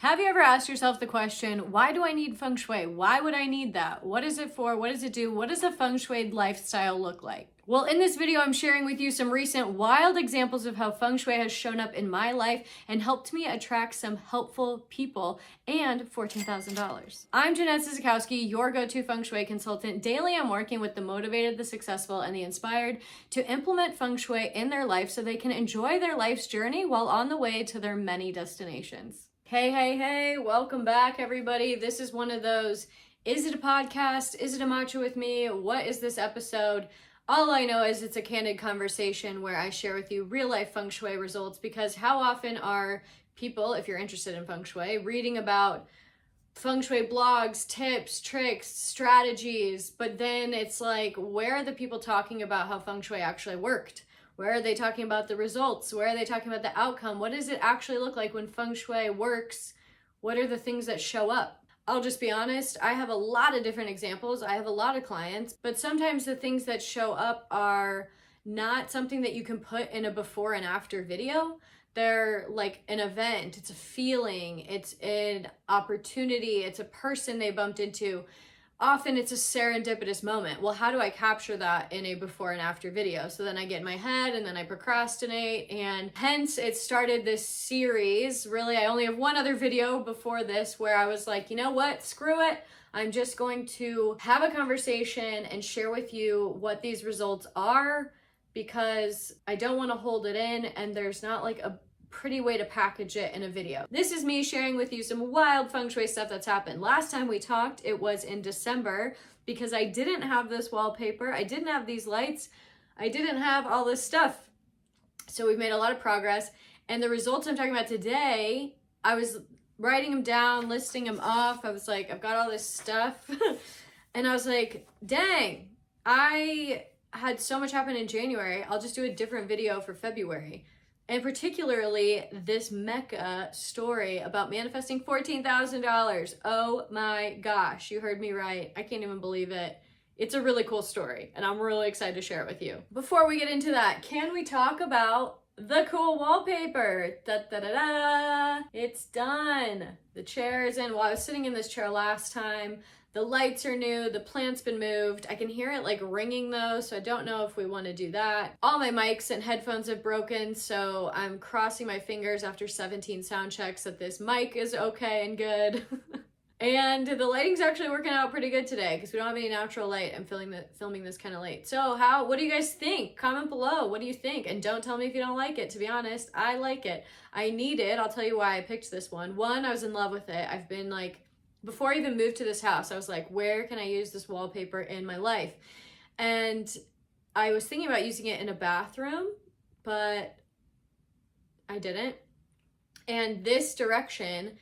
Have you ever asked yourself the question, why do I need Feng Shui? Why would I need that? What is it for? What does it do? What does a Feng Shui lifestyle look like? Well, in this video, I'm sharing with you some recent wild examples of how Feng Shui has shown up in my life and helped me attract some helpful people and $14,000. I'm Jeanette Sizikowski, your go-to Feng Shui consultant. Daily, I'm working with the motivated, the successful, and the inspired to implement Feng Shui in their life so they can enjoy their life's journey while on the way to their many destinations. Hey, welcome back, everybody. This is one of those, is it a podcast? Is it a matcha with me? What is this episode? All I know is it's a candid conversation where I share with you real life Feng Shui results, because how often are people, if you're interested in Feng Shui, reading about Feng Shui blogs, tips, tricks, strategies, but then it's like, where are the people talking about how Feng Shui actually worked? Where are they talking about the results? Where are they talking about the outcome? What does it actually look like when Feng Shui works? What are the things that show up? I'll just be honest, I have a lot of different examples. I have a lot of clients, but sometimes the things that show up are not something that you can put in a before and after video. They're like an event, it's a feeling, it's an opportunity, it's a person they bumped into. Often it's a serendipitous moment. Well, how do I capture that in a before and after video? So then I get in my head and then I procrastinate, and hence it started this series. Really, I only have one other video before this where I was like, you know what, screw it. I'm just going to have a conversation and share with you what these results are, because I don't want to hold it in and there's not like a pretty way to package it in a video. This is me sharing with you some wild Feng Shui stuff that's happened. Last time we talked, it was in December, because I didn't have this wallpaper, I didn't have these lights, I didn't have all this stuff. So we've made a lot of progress, and the results I'm talking about today, I was writing them down, listing them off. I was like, I've got all this stuff. And I was like, dang, I had so much happen in January. I'll just do a different video for February. And particularly this Mecca story about manifesting $14,000. Oh my gosh, you heard me right. I can't even believe it. It's a really cool story, and I'm really excited to share it with you. Before we get into that, can we talk about the cool wallpaper? Da-da-da-da! It's done. The chair is in. Well, I was sitting in this chair last time. The lights are new, the plant's been moved. I can hear it like ringing though, so I don't know if we want to do that. All my mics and headphones have broken, so I'm crossing my fingers after 17 sound checks that this mic is okay and good. And the lighting's actually working out pretty good today because we don't have any natural light. I'm filming this kind of late. So what do you guys think? Comment below. What do you think? And don't tell me if you don't like it. To be honest, I like it. I need it. I'll tell you why I picked this one. One, I was in love with it. I've been like, before I even moved to this house, I was like, where can I use this wallpaper in my life? And I was thinking about using it in a bathroom, but I didn't. And this direction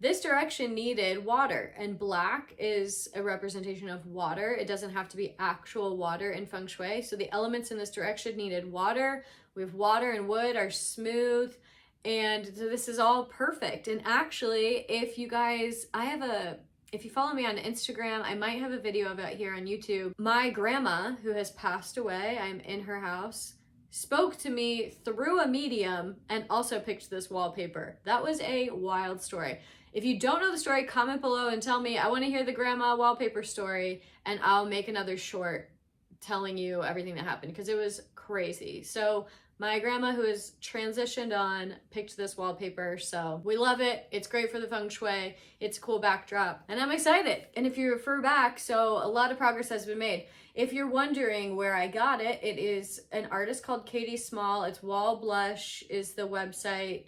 needed water, and black is a representation of water. It doesn't have to be actual water in Feng Shui. So the elements in this direction needed water. We have water and wood are smooth. And so this is all perfect. And actually, if you follow me on Instagram, I might have a video of it here on YouTube. My grandma, who has passed away, I'm in her house, spoke to me through a medium and also picked this wallpaper. That was a wild story. If you don't know the story, comment below and tell me. I want to hear the grandma wallpaper story, and I'll make another short telling you everything that happened, because it was crazy. So my grandma, who has transitioned on, picked this wallpaper, so we love it. It's great for the Feng Shui. It's a cool backdrop, and I'm excited. And if you refer back, so a lot of progress has been made. If you're wondering where I got it, it is an artist called Katie Small. It's Wall Blush is the website,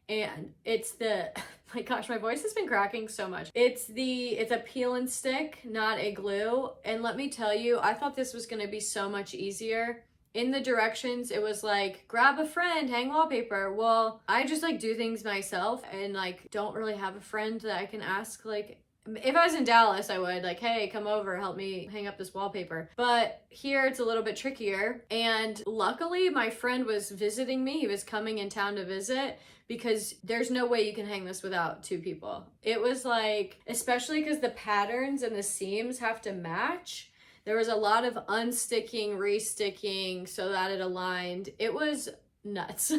and it's the, my gosh, my voice has been cracking so much. It's a peel and stick, not a glue. And let me tell you, I thought this was gonna be so much easier. In the directions, it was like, grab a friend, hang wallpaper. Well, I just like do things myself and like don't really have a friend that I can ask. Like, if I was in Dallas, I would like, hey, come over, help me hang up this wallpaper. But here it's a little bit trickier. And luckily my friend was visiting me. He was coming in town to visit, because there's no way you can hang this without two people. It was like, especially because the patterns and the seams have to match. There was a lot of unsticking, resticking so that it aligned. It was nuts.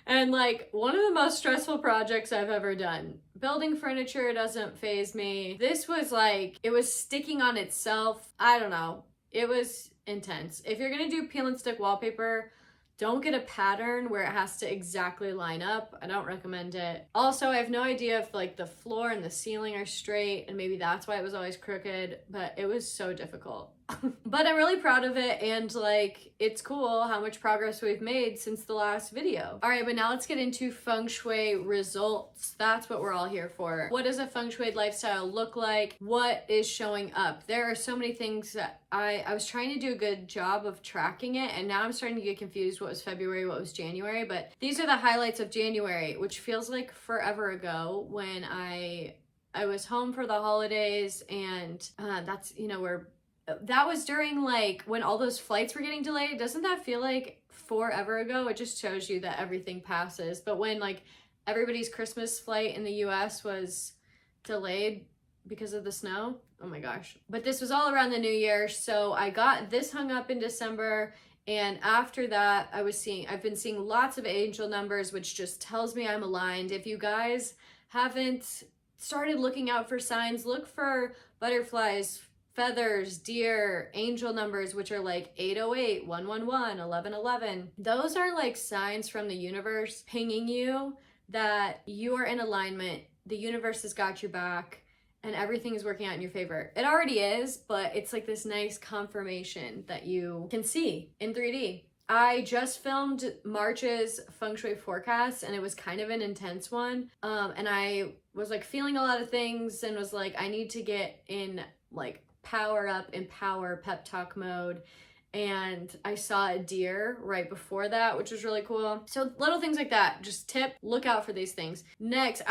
And like one of the most stressful projects I've ever done. Building furniture doesn't faze me. This was like, it was sticking on itself. I don't know. It was intense. If you're gonna do peel and stick wallpaper, don't get a pattern where it has to exactly line up. I don't recommend it. Also, I have no idea if like the floor and the ceiling are straight, and maybe that's why it was always crooked, but it was so difficult. But I'm really proud of it, and like it's cool how much progress we've made since the last video. All right, but now let's get into Feng Shui results. That's what we're all here for. What does a Feng Shui lifestyle look like? What is showing up? There are so many things that I was trying to do a good job of tracking it, and now I'm starting to get confused what was February, what was January, but these are the highlights of January, which feels like forever ago when I was home for the holidays, and that's, you know, where that was during like when all those flights were getting delayed. Doesn't that feel like forever ago? It just shows you that everything passes. But when like everybody's Christmas flight in the US was delayed because of the snow, oh my gosh. But this was all around the new year, so I got this hung up in December, and after that I've been seeing lots of angel numbers, which just tells me I'm aligned. If you guys haven't started looking out for signs, look for butterflies, feathers, deer, angel numbers, which are like 808, 111, 1111. Those are like signs from the universe pinging you that you are in alignment. The universe has got your back and everything is working out in your favor. It already is, but it's like this nice confirmation that you can see in 3D. I just filmed March's Feng Shui forecast, and it was kind of an intense one. And I was like feeling a lot of things and was like, I need to get in like power up, empower, pep talk mode. And I saw a deer right before that, which was really cool. So little things like that, just tip, look out for these things. Next,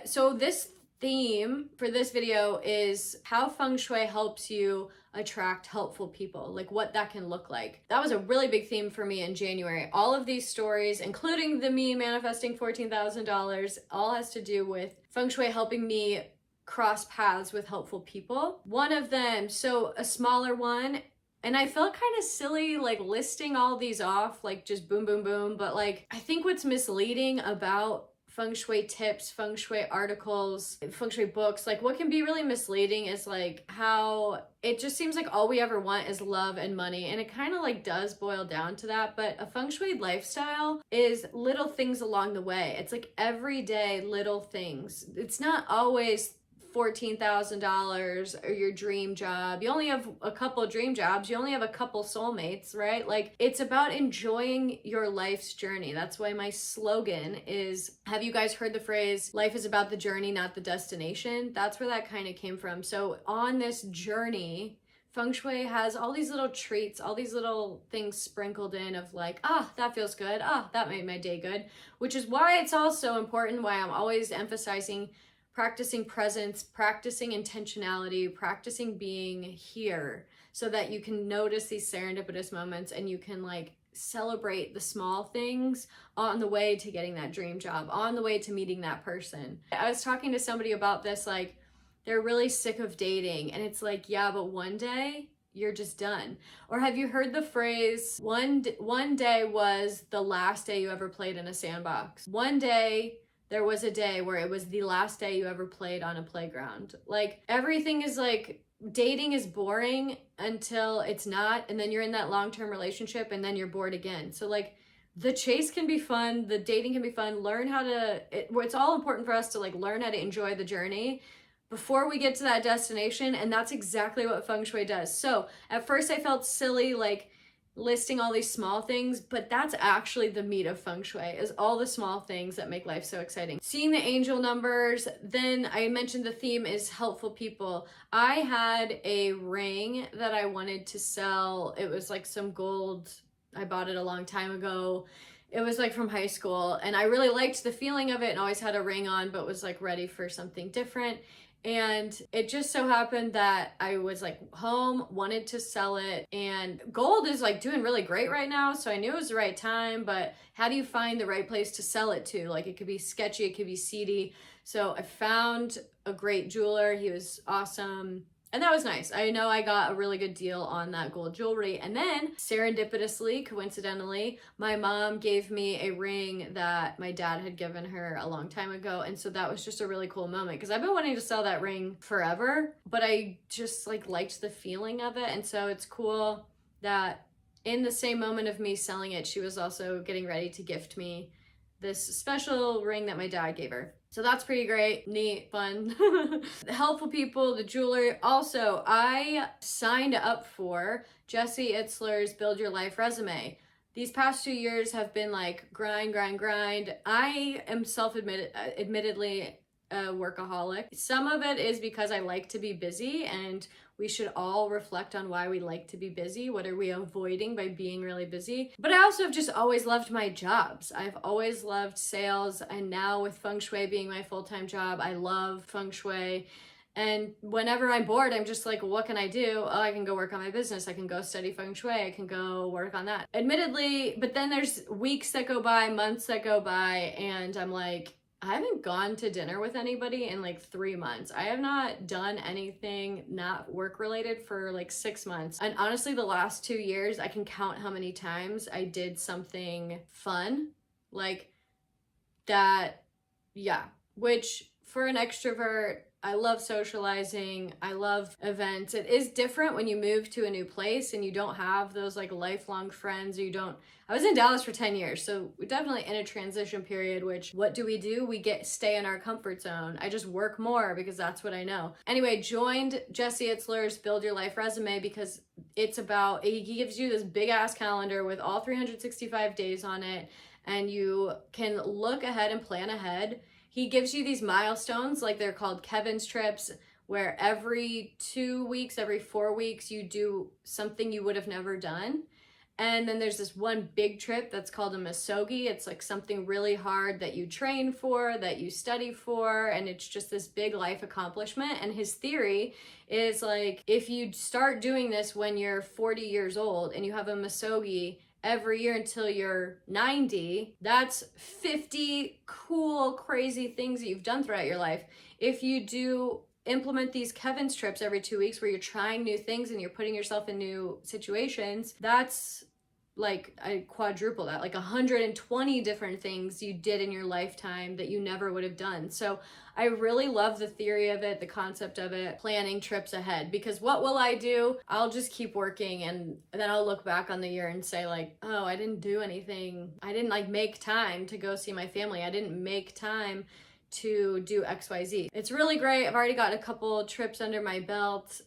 so this theme for this video is how Feng Shui helps you attract helpful people, like what that can look like. That was a really big theme for me in January. All of these stories, including the me manifesting $14,000, all has to do with Feng Shui helping me cross paths with helpful people. One of them, so a smaller one, and I felt kind of silly like listing all these off, like just boom, boom, boom. But like, I think what's misleading about Feng Shui tips, Feng Shui articles, Feng Shui books, like what can be really misleading is like how it just seems like all we ever want is love and money. And it kind of like does boil down to that. But a Feng Shui lifestyle is little things along the way. It's like everyday little things. It's not always $14,000 or your dream job. You only have a couple dream jobs. You only have a couple soulmates, right? Like it's about enjoying your life's journey. That's why my slogan is, have you guys heard the phrase, life is about the journey, not the destination? That's where that kind of came from. So on this journey, Feng Shui has all these little treats, all these little things sprinkled in of like, that feels good. That made my day good, which is why it's also important, why I'm always emphasizing practicing presence, practicing intentionality, practicing being here so that you can notice these serendipitous moments and you can like celebrate the small things on the way to getting that dream job, on the way to meeting that person. I was talking to somebody about this, like they're really sick of dating, and it's like, yeah, but one day you're just done. Or have you heard the phrase, one day was the last day you ever played in a sandbox? One day, there was a day where it was the last day you ever played on a playground. Like everything is like, dating is boring until it's not, and then you're in that long-term relationship and then you're bored again. So like the chase can be fun, the dating can be fun, learn how to, it's all important for us to like learn how to enjoy the journey before we get to that destination, and that's exactly what Feng Shui does. So at first I felt silly like listing all these small things, but that's actually the meat of Feng Shui, is all the small things that make life so exciting. Seeing the angel numbers, then I mentioned the theme is helpful people. I had a ring that I wanted to sell. It was like some gold. I bought it a long time ago. It was like from high school, and I really liked the feeling of it and always had a ring on, but was like ready for something different. And it just so happened that I was like home, wanted to sell it, and gold is like doing really great right now. So I knew it was the right time, but how do you find the right place to sell it to? Like it could be sketchy, it could be seedy. So I found a great jeweler. He was awesome. And that was nice. I know I got a really good deal on that gold jewelry. And then serendipitously, coincidentally, my mom gave me a ring that my dad had given her a long time ago. And so that was just a really cool moment because I've been wanting to sell that ring forever, but I just like liked the feeling of it. And so it's cool that in the same moment of me selling it, she was also getting ready to gift me this special ring that my dad gave her. So that's pretty great, neat, fun. Helpful people, the jewelry. Also, I signed up for Jesse Itzler's Build Your Life Resume. These past 2 years have been like grind. I am admittedly a workaholic. Some of it is because I like to be busy, and we should all reflect on why we like to be busy. What are we avoiding by being really busy? But I also have just always loved my jobs. I've always loved sales, and now with Feng Shui being my full-time job, I love Feng Shui. And whenever I'm bored, I'm just like, well, what can I do? Oh, I can go work on my business. I can go study Feng Shui. I can go work on that. Admittedly, but then there's weeks that go by, months that go by, and I'm like, I haven't gone to dinner with anybody in like 3 months. I have not done anything not work related for like 6 months. And honestly, the last 2 years, I can count how many times I did something fun like that. Yeah, which for an extrovert, I love socializing. I love events. It is different when you move to a new place and you don't have those like lifelong friends. I was in Dallas for 10 years, so we're definitely in a transition period, which what do? We stay in our comfort zone. I just work more because that's what I know. Anyway, joined Jesse Itzler's Build Your Life Resume because he gives you this big ass calendar with all 365 days on it, and you can look ahead and plan ahead. He gives you these milestones, like they're called Kevin's trips, where every 2 weeks, every 4 weeks, you do something you would have never done. And then there's this one big trip that's called a Misogi. It's like something really hard that you train for, that you study for, and it's just this big life accomplishment. And his theory is like, if you start doing this when you're 40 years old and you have a Misogi every year until you're 90, that's 50 cool, crazy things that you've done throughout your life. If you do implement these Kevin's trips every 2 weeks where you're trying new things and you're putting yourself in new situations, that's like I quadruple that, like 120 different things you did in your lifetime that you never would have done. So I really love the theory of it, the concept of it, planning trips ahead, because what will I do? I'll just keep working, and then I'll look back on the year and say like, oh, I didn't do anything. I didn't like make time to go see my family. I didn't make time to do XYZ. It's really great. I've already got a couple trips under my belt.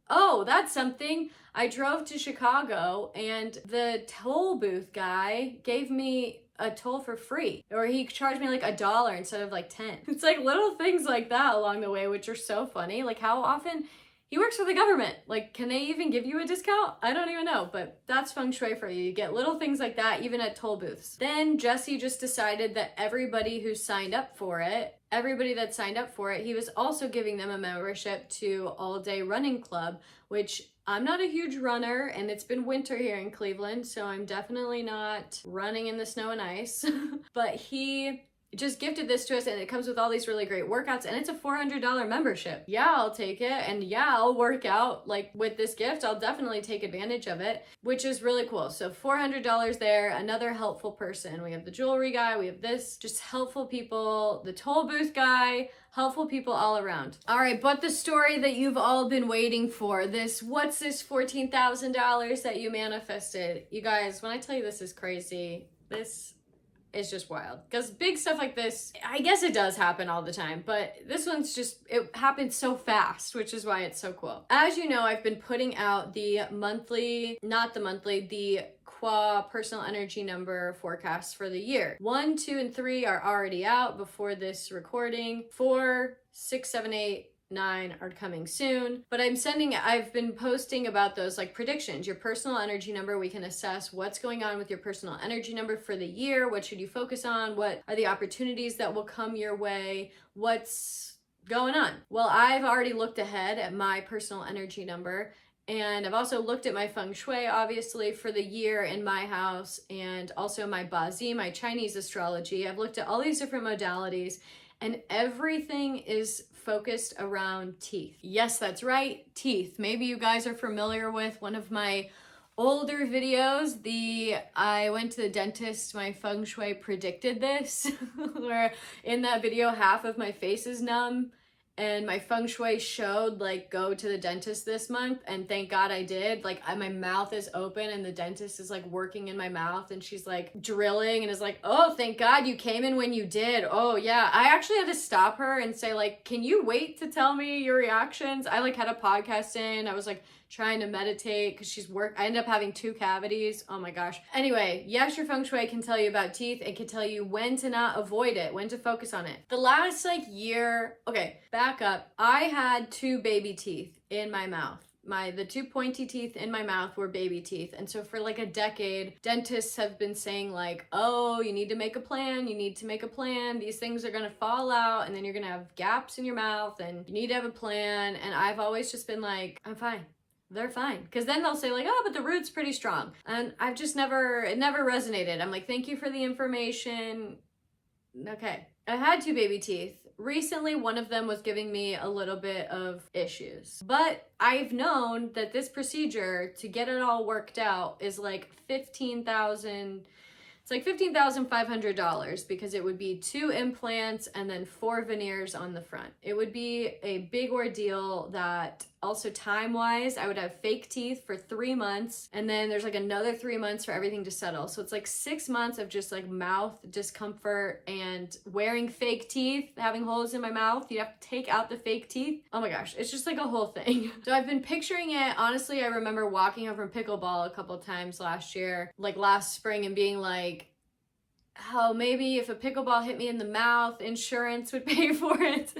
Oh, that's something. I drove to Chicago and the toll booth guy gave me a toll for free, or he charged me like $1 instead of like 10. It's like little things like that along the way, which are so funny. Like how often he works for the government. Like, can they even give you a discount? I don't even know, but that's Feng Shui for you. You get little things like that, even at toll booths. Then Jesse just decided that everybody that signed up for it, he was also giving them a membership to All Day Running Club, which I'm not a huge runner, and it's been winter here in Cleveland, so I'm definitely not running in the snow and ice. But he just gifted this to us, and it comes with all these really great workouts, and it's a $400 membership. Yeah, I'll take it, and yeah, I'll work out. Like with this gift, I'll definitely take advantage of it, which is really cool. So $400 there, another helpful person. We have the jewelry guy, we have this, just helpful people, the toll booth guy, helpful people all around. All right, but the story that you've all been waiting for, what's this $14,000 that you manifested? You guys, when I tell you this is crazy, this is just wild, because big stuff like this, I guess it does happen all the time, but this one's just, it happened so fast, which is why it's so cool. As you know, I've been putting out the Qua personal energy number forecasts for the year. 1, 2, and 3 are already out before this recording. 4, 6, 7, 8, 9 are coming soon, but I've been posting about those like predictions. Your personal energy number, we can assess what's going on with your personal energy number for the year. What should you focus on? What are the opportunities that will come your way? What's going on? Well, I've already looked ahead at my personal energy number, and I've also looked at my Feng Shui, obviously, for the year in my house, and also my Bazi, my Chinese astrology. I've looked at all these different modalities, and everything is focused around teeth. Yes, that's right, teeth. Maybe you guys are familiar with one of my older videos, I went to the dentist, my feng shui predicted this, where in that video half of my face is numb, and my feng shui showed like go to the dentist this month, and thank God I did. Like my mouth is open and the dentist is like working in my mouth, and she's like drilling and is like, oh, thank God you came in when you did. Oh yeah, I actually had to stop her and say like, can you wait to tell me your reactions? I like had a podcast in, I was like trying to meditate because I ended up having 2 cavities. Oh my gosh. Anyway, yes, your feng shui can tell you about teeth. It can tell you when to not avoid it, when to focus on it. The last like year, okay, back up. I had 2 baby teeth in my mouth. The 2 pointy teeth in my mouth were baby teeth. And so for like a decade, dentists have been saying like, oh, you need to make a plan. You need to make a plan. These things are going to fall out and then you're going to have gaps in your mouth and you need to have a plan. And I've always just been like, I'm fine. They're fine. Because then they'll say like, oh, but the root's pretty strong. And I've just it never resonated. I'm like, thank you for the information. Okay. I had 2 baby teeth. Recently, one of them was giving me a little bit of issues. But I've known that this procedure to get it all worked out is like $15,000. It's like $15,500 because it would be 2 implants and then 4 veneers on the front. It would be a big ordeal that also time-wise, I would have fake teeth for 3 months and then there's like another 3 months for everything to settle. So it's like 6 months of just like mouth discomfort and wearing fake teeth, having holes in my mouth. You have to take out the fake teeth. Oh my gosh, it's just like a whole thing. So I've been picturing it. Honestly, I remember walking home from pickleball a couple of times last year, like last spring, and being like, oh, maybe if a pickleball hit me in the mouth, insurance would pay for it.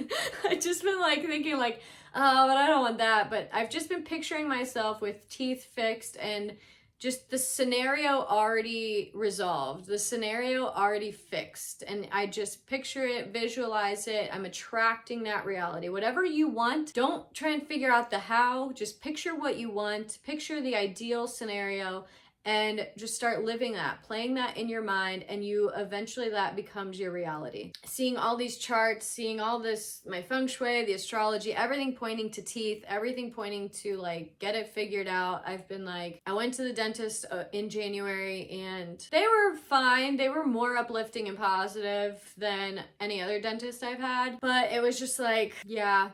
I've just been like thinking like, oh, but I don't want that. But I've just been picturing myself with teeth fixed and just the scenario already resolved, the scenario already fixed. And I just picture it, visualize it. I'm attracting that reality. Whatever you want, don't try and figure out the how. Just picture what you want, picture the ideal scenario, and just start living that, playing that in your mind, and you eventually that becomes your reality. Seeing all these charts, seeing all this, my feng shui, the astrology, everything pointing to teeth, everything pointing to like get it figured out. I've been like, I went to the dentist in January and they were fine. They were more uplifting and positive than any other dentist I've had, but it was just like, yeah,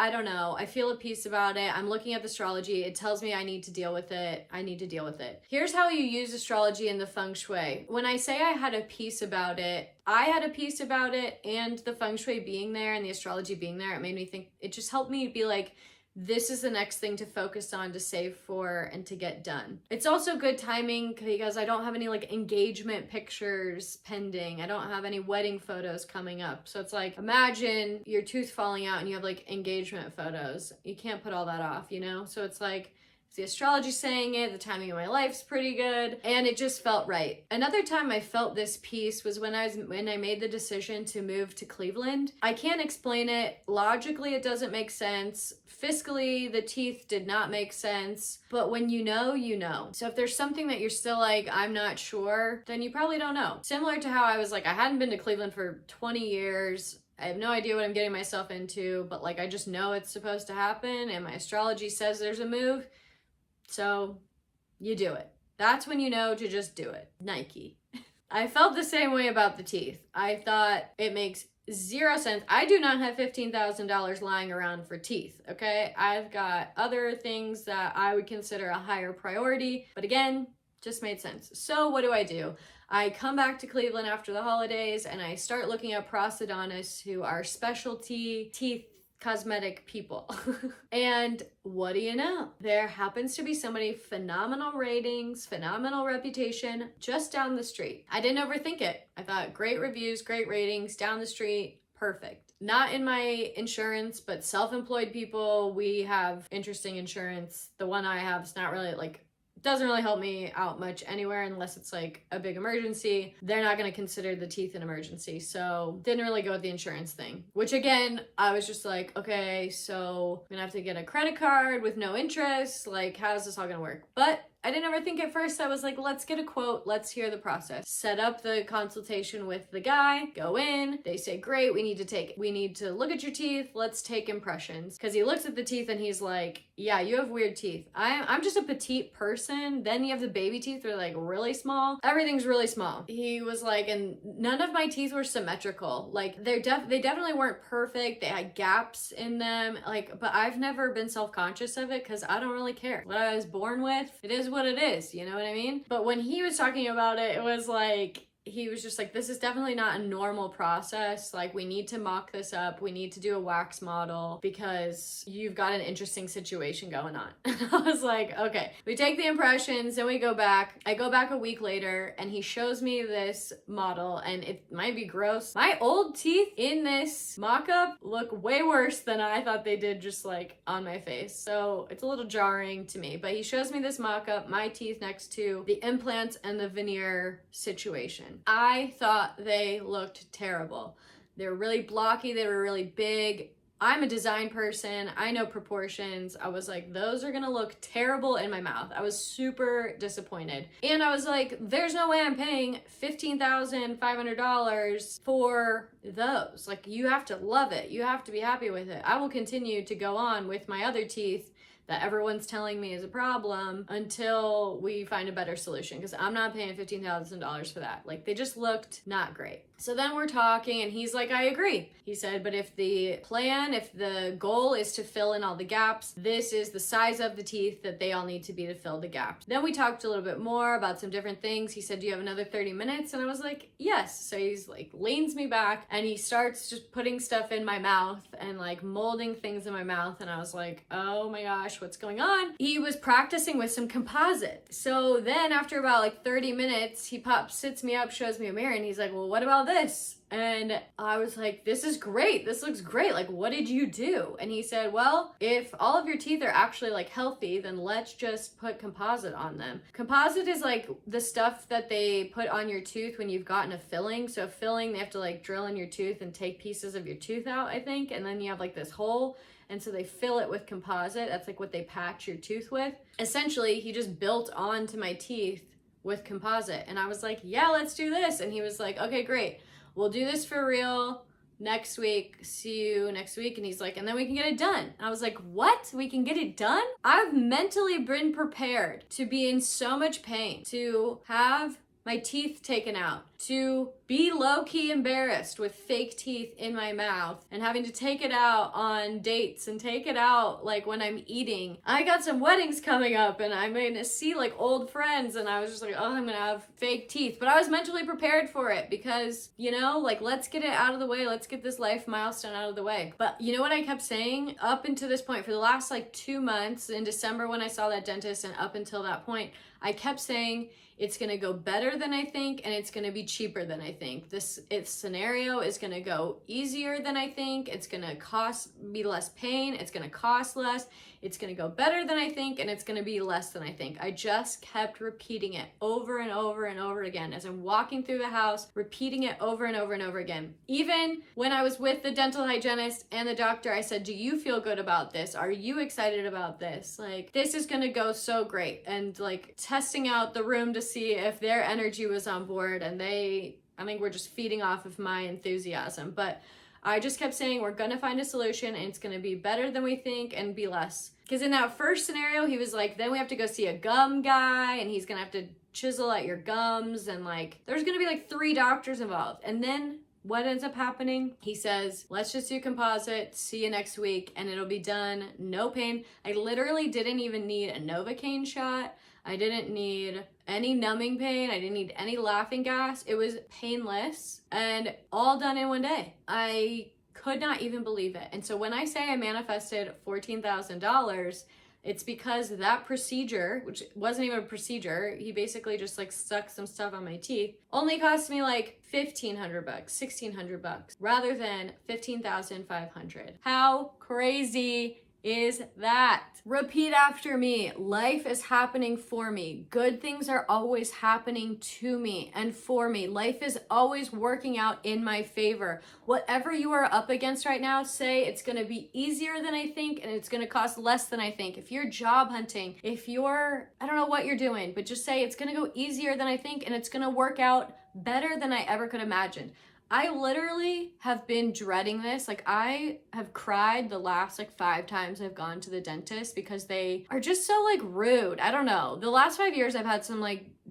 I don't know. I feel at peace about it. I'm looking at the astrology. It tells me I need to deal with it. I need to deal with it. Here's how you use astrology in the feng shui. When I say I had a peace about it, I had a peace about it, and the feng shui being there and the astrology being there, it made me think, it just helped me be like, this is the next thing to focus on, to save for, and to get done. It's also good timing because I don't have any like engagement pictures pending. I don't have any wedding photos coming up. So it's like, imagine your tooth falling out and you have like engagement photos. You can't put all that off, you know? So it's like, the astrology saying it, the timing of my life's pretty good, and it just felt right. Another time I felt this peace was when I made the decision to move to Cleveland. I can't explain it. Logically, it doesn't make sense. Fiscally, the teeth did not make sense. But when you know, you know. So if there's something that you're still like, I'm not sure, then you probably don't know. Similar to how I was like, I hadn't been to Cleveland for 20 years. I have no idea what I'm getting myself into, but like, I just know it's supposed to happen, and my astrology says there's a move. So you do it. That's when you know to just do it. Nike. I felt the same way about the teeth. I thought it makes 0 sense. I do not have $15,000 lying around for teeth, okay? I've got other things that I would consider a higher priority, but again, just made sense. So what do? I come back to Cleveland after the holidays and I start looking at prosthodontists who are specialty teeth cosmetic people. And what do you know? There happens to be somebody, phenomenal ratings, phenomenal reputation, just down the street. I didn't overthink it. I thought great reviews, great ratings, down the street, perfect. Not in my insurance, but self-employed people, we have interesting insurance. The one I have is not really like, doesn't really help me out much anywhere unless it's like a big emergency. They're not going to consider the teeth an emergency. So didn't really go with the insurance thing, which again, I was just like, okay, so I'm gonna have to get a credit card with no interest. Like, how's this all gonna work? But I didn't ever think at first. I was like, let's get a quote, let's hear the process. Set up the consultation with the guy, go in, they say, great, we need to look at your teeth, let's take impressions. Because he looks at the teeth and he's like, yeah, you have weird teeth. I'm just a petite person. Then you have the baby teeth, they're like really small. Everything's really small. He was like, and none of my teeth were symmetrical. Like they definitely weren't perfect. They had gaps in them. Like, but I've never been self-conscious of it because I don't really care. What I was born with, it is what it is. You know what I mean? But when he was talking about it, it was like, he was just like, this is definitely not a normal process. Like, we need to mock this up. We need to do a wax model because you've got an interesting situation going on. I was like, okay. We take the impressions, then we go back. I go back a week later and he shows me this model, and it might be gross. My old teeth in this mock-up look way worse than I thought they did just like on my face. So it's a little jarring to me, but he shows me this mock-up, my teeth next to the implants and the veneer situation. I thought they looked terrible. They were really blocky. They were really big. I'm a design person. I know proportions. I was like, those are gonna look terrible in my mouth. I was super disappointed. And I was like, there's no way I'm paying $15,500 for those. Like, you have to love it. You have to be happy with it. I will continue to go on with my other teeth that everyone's telling me is a problem until we find a better solution, because I'm not paying $15,000 for that. Like, they just looked not great. So then we're talking and he's like, I agree. He said, but if the goal is to fill in all the gaps, this is the size of the teeth that they all need to be to fill the gaps. Then we talked a little bit more about some different things. He said, do you have another 30 minutes? And I was like, yes. So he's like, leans me back and he starts just putting stuff in my mouth and like molding things in my mouth. And I was like, oh my gosh, what's going on? He was practicing with some composite. So then after about like 30 minutes, he sits me up, shows me a mirror, and he's like, well, what about this? And I was like, this is great. This looks great. Like, what did you do? And he said, well, if all of your teeth are actually like healthy, then let's just put composite on them. Composite is like the stuff that they put on your tooth when you've gotten a filling. So a filling, they have to like drill in your tooth and take pieces of your tooth out, I think. And then you have like this hole. And so they fill it with composite. That's like what they patch your tooth with. Essentially, he just built onto my teeth with composite. And I was like, yeah, let's do this. And he was like, okay, great. We'll do this for real next week. See you next week. And he's like, and then we can get it done. And I was like, what? We can get it done? I've mentally been prepared to be in so much pain, to have my teeth taken out, to be low-key embarrassed with fake teeth in my mouth and having to take it out on dates and take it out like when I'm eating. I got some weddings coming up and I'm gonna see like old friends, and I was just like, oh, I'm gonna have fake teeth. But I was mentally prepared for it because, you know, like, let's get it out of the way. Let's get this life milestone out of the way. But you know what I kept saying up until this point for the last like 2 months, in December when I saw that dentist and up until that point, I kept saying, it's gonna go better than I think, and it's gonna be cheaper than I think. Its scenario is gonna go easier than I think. It's gonna be less pain. It's gonna cost less. It's gonna go better than I think, and it's gonna be less than I think. I just kept repeating it over and over and over again as I'm walking through the house, repeating it over and over and over again. Even when I was with the dental hygienist and the doctor, I said, do you feel good about this? Are you excited about this? Like, this is gonna go so great. And like testing out the room to see if their energy was on board, and I think we're just feeding off of my enthusiasm. But I just kept saying, we're gonna find a solution and it's gonna be better than we think and be less. Because in that first scenario, he was like, then we have to go see a gum guy and he's gonna have to chisel at your gums, and like, there's gonna be like 3 doctors involved. And then what ends up happening? He says, let's just do composite, see you next week, and it'll be done, no pain. I literally didn't even need a Novocaine shot. I didn't need any numbing pain. I didn't need any laughing gas. It was painless and all done in one day. I could not even believe it. And so when I say I manifested $14,000, it's because that procedure, which wasn't even a procedure, he basically just like stuck some stuff on my teeth, only cost me like $1,500, $1,600 rather than $15,500. How crazy is that? Repeat after me. Life is happening for me. Good things are always happening to me and for me. Life is always working out in my favor. Whatever you are up against right now, say it's going to be easier than I think and it's going to cost less than I think. If you're job hunting, if you're, I don't know what you're doing, but just say it's going to go easier than I think and it's going to work out better than I ever could imagine. I literally have been dreading this. Like, I have cried the last 5 times I've gone to the dentist because they are just so rude. I don't know. The last 5 years I've had some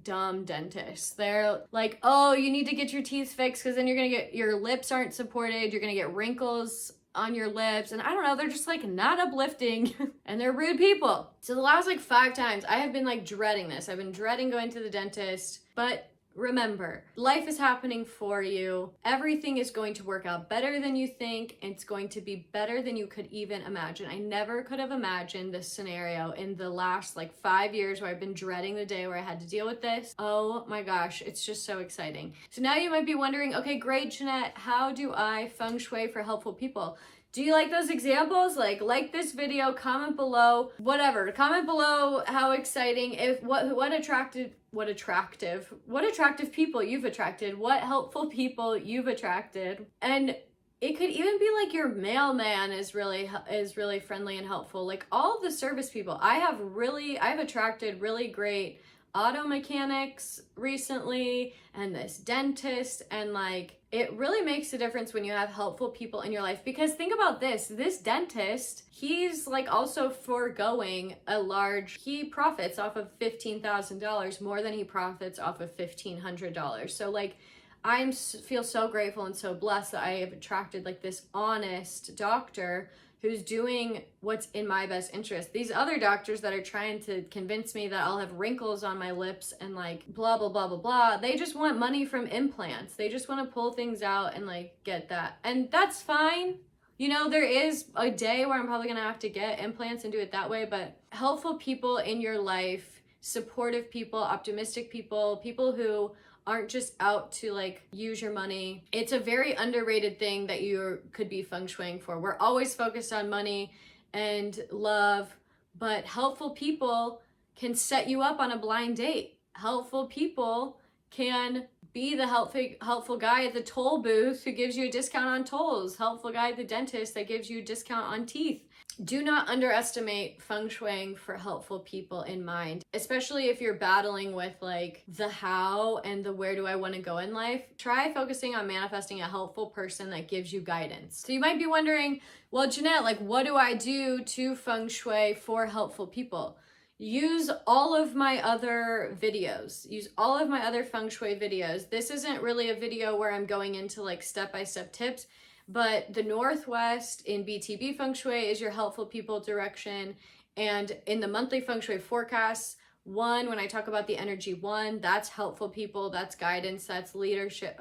dumb dentists. They're like, oh, you need to get your teeth fixed because then you're gonna get, your lips aren't supported, you're gonna get wrinkles on your lips, and I don't know, they're just not uplifting and they're rude people. So the last 5 times I have been dreading this. I've been dreading going to the dentist, but remember, life is happening for you. Everything is going to work out better than you think. It's going to be better than you could even imagine. I never could have imagined this scenario in the last 5 years where I've been dreading the day where I had to deal with this. Oh my gosh, it's just so exciting. So now you might be wondering, okay, great, Jeanette, how do I feng shui for helpful people? Do you like those examples? Like this video, comment below, whatever. Comment below how exciting, if what attractive people you've attracted, what helpful people you've attracted. And it could even be your mailman is really friendly and helpful. All of the service people. I've attracted really great auto mechanics recently and this dentist, and it really makes a difference when you have helpful people in your life. Because think about this dentist, he's also foregoing he profits off of $15,000 more than he profits off of $1,500. So I feel so grateful and so blessed that I have attracted this honest doctor who's doing what's in my best interest. These other doctors that are trying to convince me that I'll have wrinkles on my lips and blah, blah, blah, blah, blah, they just want money from implants. They just want to pull things out and get that. And that's fine. You know, there is a day where I'm probably going to have to get implants and do it that way, but helpful people in your life, supportive people, optimistic people, people who aren't just out to use your money. It's a very underrated thing that you could be feng shuiing for. We're always focused on money and love, but helpful people can set you up on a blind date. Helpful people can be the helpful guy at the toll booth who gives you a discount on tolls. Helpful guy at the dentist that gives you a discount on teeth. Do not underestimate feng shuiing for helpful people in mind, especially if you're battling with the how and the where do I want to go in life. Try focusing on manifesting a helpful person that gives you guidance. So you might be wondering, well, Jeanette, what do I do to feng shui for helpful people? Use all of my other videos. Use all of my other feng shui videos. This isn't really a video where I'm going into step-by-step tips, but the Northwest in BTB Feng Shui is your helpful people direction. And in the monthly Feng Shui forecasts, when I talk about the energy 1, that's helpful people, that's guidance, that's leadership,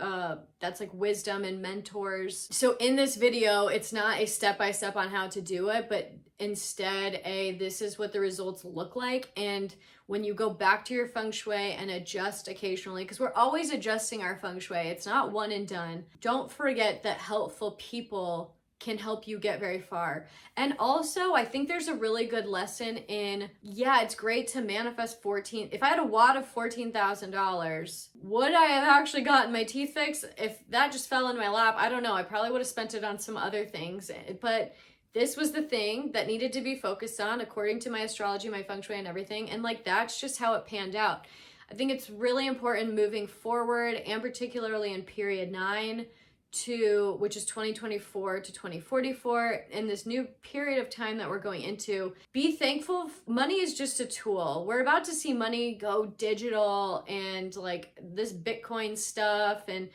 that's wisdom and mentors. So in this video, it's not a step-by-step on how to do it, but instead this is what the results look like. And when you go back to your feng shui and adjust occasionally, because we're always adjusting our feng shui, it's not one and done. Don't forget that helpful people can help you get very far. And also, I think there's a really good lesson in, it's great to manifest if I had a wad of $14,000, would I have actually gotten my teeth fixed? If that just fell in my lap, I don't know. I probably would have spent it on some other things, but this was the thing that needed to be focused on according to my astrology, my feng shui and everything. And that's just how it panned out. I think it's really important moving forward, and particularly in period 9, which is 2024 to 2044, in this new period of time that we're going into. Be thankful. Money is just a tool. We're about to see money go digital and this Bitcoin stuff, and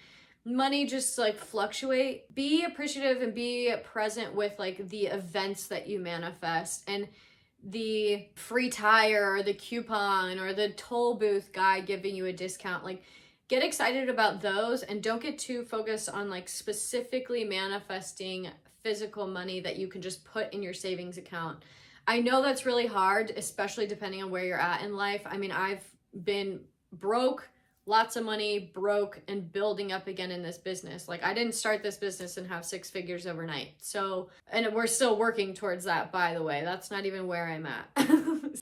money just fluctuate. Be appreciative and be present with the events that you manifest, and the free tire or the coupon or the toll booth guy giving you a discount. Get excited about those, and don't get too focused on specifically manifesting physical money that you can just put in your savings account. I know that's really hard, especially depending on where you're at in life. I mean, I've been broke lots of money, broke, and building up again in this business. Like, I didn't start this business and have 6 figures overnight. So, and we're still working towards that, by the way. That's not even where I'm at.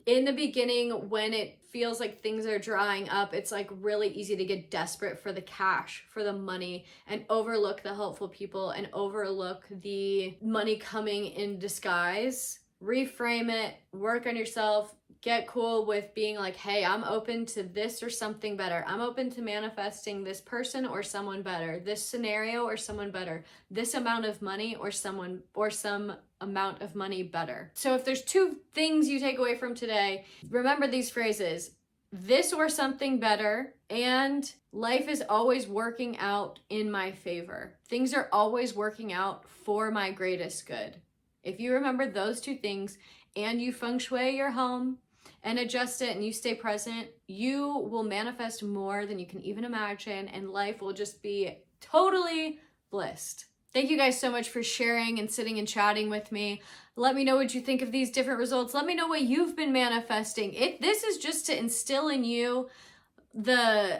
In the beginning, when it feels like things are drying up, it's like really easy to get desperate for the cash, for the money, and overlook the helpful people and overlook the money coming in disguise. Reframe it, work on yourself, get cool with being like, hey, I'm open to this or something better. I'm open to manifesting this person or someone better, this scenario or someone better, this amount of money or someone or some amount of money better. So if there's 2 things you take away from today, remember these phrases: this or something better, and life is always working out in my favor. Things are always working out for my greatest good. If you remember those 2 things and you feng shui your home and adjust it and you stay present, you will manifest more than you can even imagine, and life will just be totally blissed. Thank you guys so much for sharing and sitting and chatting with me. Let me know what you think of these different results. Let me know what you've been manifesting. This is just to instill in you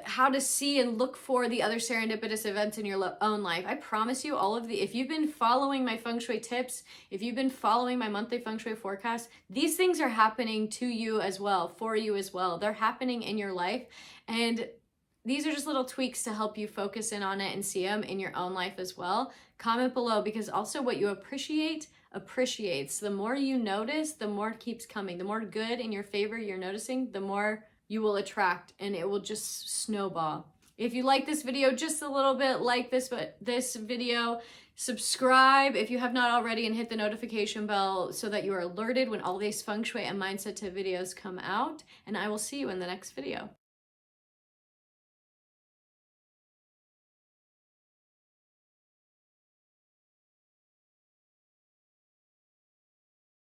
how to see and look for the other serendipitous events in your own life. I promise you, if you've been following my feng shui tips, if you've been following my monthly feng shui forecast, these things are happening to you as well, for you as well. They're happening in your life, and these are just little tweaks to help you focus in on it and see them in your own life as well. Comment below, because also what you appreciate appreciates. The more you notice, the more it keeps coming. The more good in your favor you're noticing, the more you will attract, and it will just snowball. If you like this video just a little bit, like this video, subscribe if you have not already, and hit the notification bell so that you are alerted when all these feng shui and mindset tip videos come out, and I will see you in the next video.